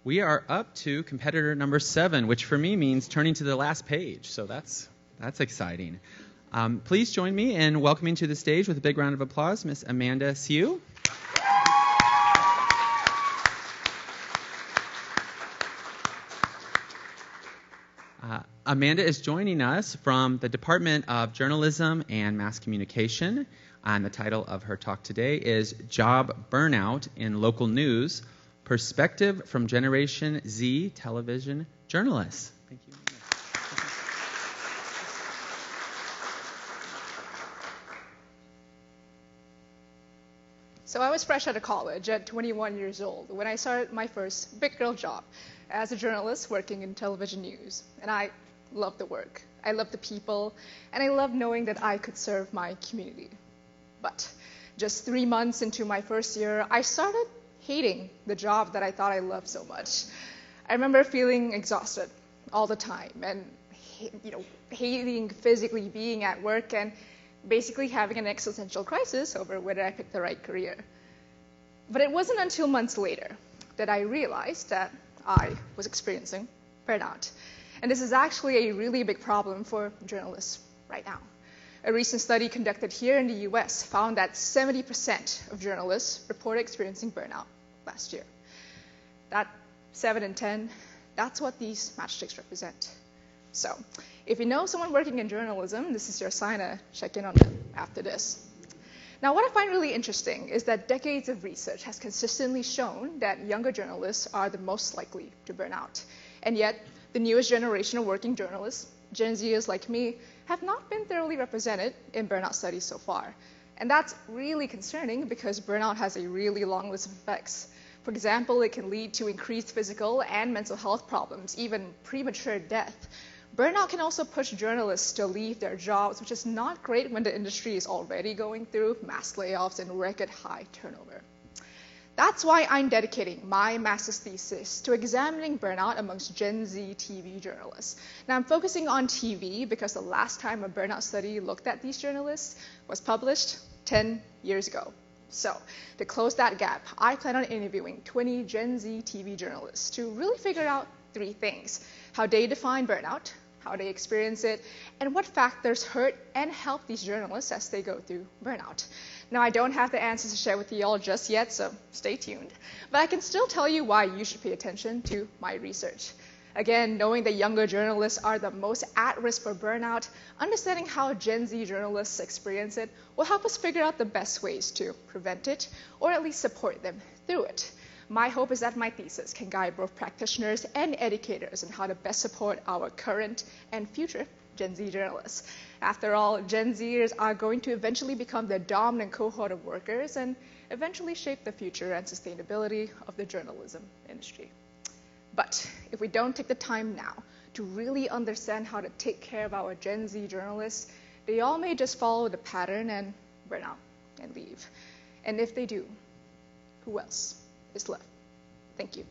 We are up to competitor number 7, which for me means turning to the last page. So that's exciting. Please join me in welcoming to the stage with a big round of applause, Miss Amanda Siew. Amanda is joining us from the Department of Journalism and Mass Communication, and the title of her talk today is Job Burnout in Local News, Perspective from Generation Z Television Journalists. Thank you. So I was fresh out of college at 21 years old when I started my first big girl job as a journalist working in television news. And I loved the work, I loved the people, and I loved knowing that I could serve my community. But just 3 months into my first year, I started hating the job that I thought I loved so much. I remember feeling exhausted all the time and hating physically being at work and basically having an existential crisis over whether I picked the right career. But it wasn't until months later that I realized that I was experiencing burnout. And this is actually a really big problem for journalists right now. A recent study conducted here in the US found that 70% of journalists reported experiencing burnout last year. That 7 in 10, that's what these matchsticks represent. So, if you know someone working in journalism, this is your sign to check in on them after this. Now, what I find really interesting is that decades of research has consistently shown that younger journalists are the most likely to burn out. And yet, the newest generation of working journalists, Gen Zers like me, have not been thoroughly represented in burnout studies so far. And that's really concerning because burnout has a really long list of effects. For example, it can lead to increased physical and mental health problems, even premature death. Burnout can also push journalists to leave their jobs, which is not great when the industry is already going through mass layoffs and record high turnover. That's why I'm dedicating my master's thesis to examining burnout amongst Gen Z TV journalists. Now, I'm focusing on TV because the last time a burnout study looked at these journalists was published 10 years ago. So, to close that gap, I plan on interviewing 20 Gen Z TV journalists to really figure out 3 things: how they define burnout, how they experience it, and what factors hurt and help these journalists as they go through burnout. Now, I don't have the answers to share with you all just yet, so stay tuned. But I can still tell you why you should pay attention to my research. Again, knowing that younger journalists are the most at risk for burnout, understanding how Gen Z journalists experience it will help us figure out the best ways to prevent it, or at least support them through it. My hope is that my thesis can guide both practitioners and educators on how to best support our current and future Gen Z journalists. After all, Gen Zers are going to eventually become the dominant cohort of workers and eventually shape the future and sustainability of the journalism industry. But if we don't take the time now to really understand how to take care of our Gen Z journalists, they all may just follow the pattern and burn out and leave. And if they do, who else is left? Thank you.